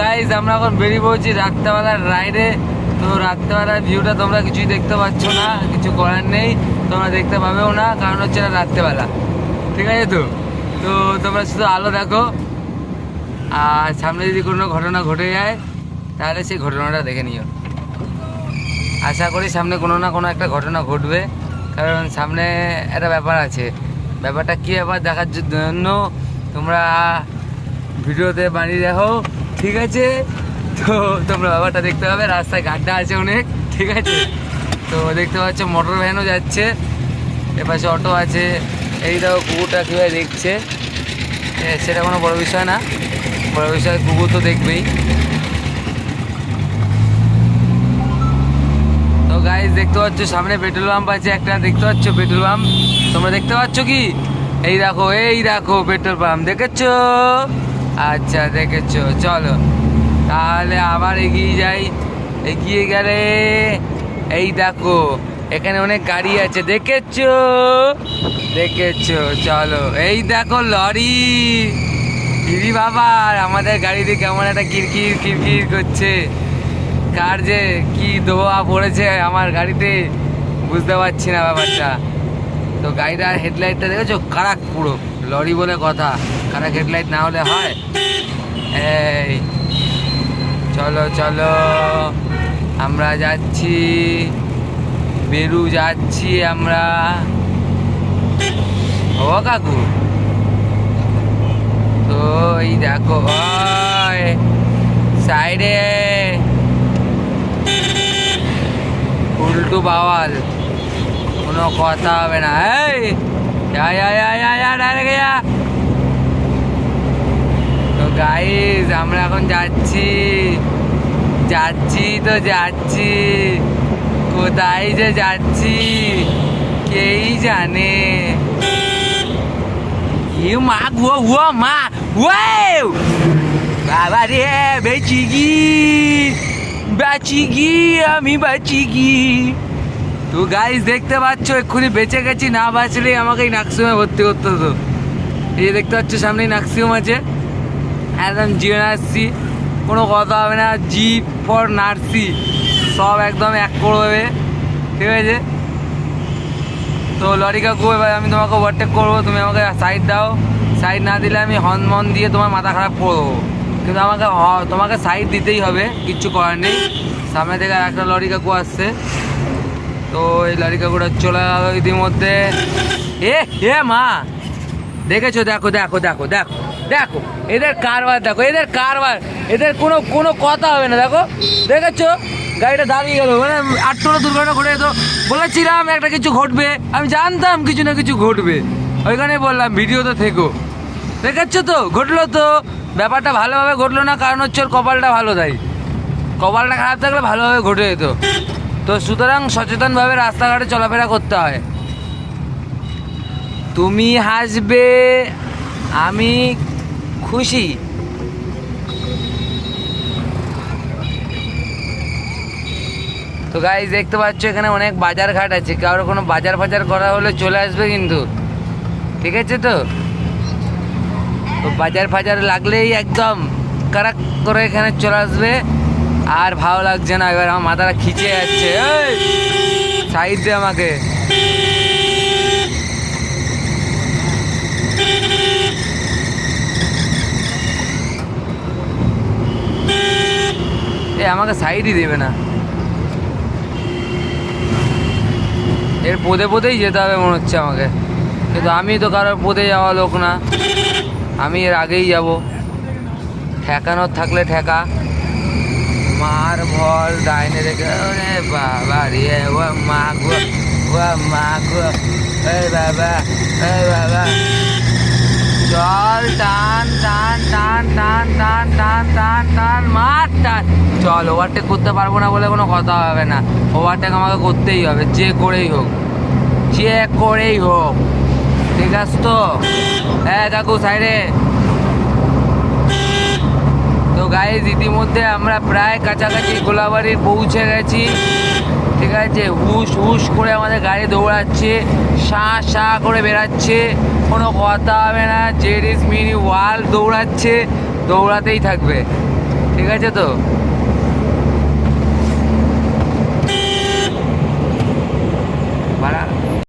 Guys আমরা এখন বেরিয়ে পড়ছি রাত্রেবেলার রাইডে। তো রাত্রেবেলার ভিউটা তোমরা কিছুই দেখতে পাচ্ছ না, কিছু করার নেই, তোমরা দেখতে পাবেও না, কারণ হচ্ছে না রাত্রেবেলা, ঠিক আছে? তো তো তোমরা শুধু আলো দেখো, আর সামনে যদি কোনো ঘটনা ঘটে যায় তাহলে সেই ঘটনাটা দেখে নিও। আশা করি সামনে কোনো না কোনো একটা ঘটনা ঘটবে, কারণ সামনে একটা ব্যাপার আছে। ব্যাপারটা কী ব্যাপার দেখার জন্য তোমরা ভিডিওতে বানিয়ে দেখো, ঠিক আছে? তো তোমরা ব্যাপারটা দেখতে পাবে। রাস্তায় গাড্ডা আছে অনেক, ঠিক আছে? তো দেখতে পাচ্ছ মোটর ভ্যানও যাচ্ছে, এপাশে অটো আছে। এই দেখো কুকুরটা কীভাবে দেখছে, সেটা কোনো বড় বিষয় না, বড় বিষয় কুকুর তো দেখবেই। তো গাইজ দেখতে পাচ্ছ সামনে পেট্রোল পাম্প আছে একটা, দেখতে পাচ্ছ পেট্রোল পাম্প? তোমরা দেখতে পাচ্ছ কি? এই দেখো পেট্রোল পাম্প, দেখেছো? আচ্ছা দেখেছো, চলো তাহলে আবার এগিয়ে যাই। এগিয়ে গেলে এই দেখো এখানে অনেক গাড়ি আছে, দেখেছো? চলো এই দেখো লরি। ইরি বাবা, আমাদের গাড়িতে কেমন একটা কিরকির করছে। কার যে কি দোয়া পড়েছে আমার গাড়িতে বুঝতে পারছি না ব্যাপারটা। তো গাড়িটার হেডলাইটটা দেখেছো? কারাক পুরো, লরি বলে কথা, কারাক হেডলাইট না হলে হয়? এই চলো আমরা যাচ্ছি, বেরু যাচ্ছি আমরা। ও কাকু, তো এই দেখো সাইডে উল্টো বাওয়াল, কোনো কথা হবে না। এই তো গাইজ আমরা এখন যাচ্ছি, কোথায় যে যাচ্ছি কেই জানে। মা গো মা, বাবা রে, বেঁচি গি আমি। তো গাইজ দেখতে পাচ্ছ এক্ষুনি বেঁচে গেছি, না বাঁচলেই আমাকে এই নার্সিংহোমে ভর্তি করতে হতো। এই দেখতে পাচ্ছ সামনেই নার্সিংহোম আছে, একদম জিএনআরসি, কোনো কথা হবে না, জি ফর নার্সি, সব একদম এক করবে, ঠিক আছে? তো লরি কাকু, এবার আমি তোমাকে ওভারটেক করবো, তুমি আমাকে সাইড দাও। সাইড না দিলে আমি হর্ন দিয়ে তোমার মাথা খারাপ করে দেবো, কিন্তু তোমাকে সাইড দিতেই হবে, কিচ্ছু করার নেই। সামনে থেকে একটা লরি কাকু আসছে, তো এই লরি কাকুটা চলে গেল ইতিমধ্যে। এ মা, দেখেছো? দেখো এদের কারবার, এদের কোনো কথা হবে না। দেখেছো গাড়িটা দাঁড়িয়ে গেল, মানে আটটা দুর্ঘটনা ঘটে যেত। বলেছিলাম একটা কিছু ঘটবে, আমি জানতাম কিছু না কিছু ঘটবে, ওইখানে বললাম ভিডিওতে থেকো। দেখেছো তো, ঘটলো তো। ব্যাপারটা ভালোভাবে ঘটলো না, কারণ হচ্ছে ওর কপালটা ভালো, তাই কপালটা খারাপ থাকলে ভালোভাবে ঘটে যেত। তো সুতরাং সচেতনভাবে রাস্তাঘাটে চলাফেরা করতে হয়। তুমি হাসবে, আমি খুশি। তো গাইস দেখতে পাচ্ছ এখানে অনেক বাজার ঘাট আছে, কারোর কোনো বাজার ফাজার করা হলে চলে আসবে কিন্তু, ঠিক আছে? তো বাজার ফাজার লাগলেই একদম কারাক করে এখানে চলে আসবে। আর ভালো লাগছে না, এবার আমার মাথাটা খিচে যাচ্ছে। সাইড দে আমাকে। আমাকে সাইডই দেবে না, এর পদেই যেতে হবে মনে হচ্ছে আমাকে, কিন্তু আমি তো কারোর পদে যাওয়া লোক না, আমি এর আগেই যাব। ঠেকানোর থাকলে ঠেকা, মার ভর ডাইনে রেখে। বাবা রে, ও মা গো, এই বাবা, চল টান মার টান। চল, ওভারটেক করতে পারবো না বলে কোনো কথা হবে না, ওভারটেক আমাকে করতেই হবে, যে করেই হোক, ঠিক আছে? তো কাকু সাইডে। তো গাইজ ইতিমধ্যে আমরা প্রায় কাছাকাছি গোলাবাড়ির পৌঁছে গেছি, ঠিক আছে? হুশ করে আমাদের গাড়ি দৌড়াচ্ছে, শা করে বেরাচ্ছে, কোনো কথা হবে না। জেড ইজ মিনি ওয়াল দৌড়াচ্ছে, দৌড়াতেই থাকবে। ঠিক আছে তো?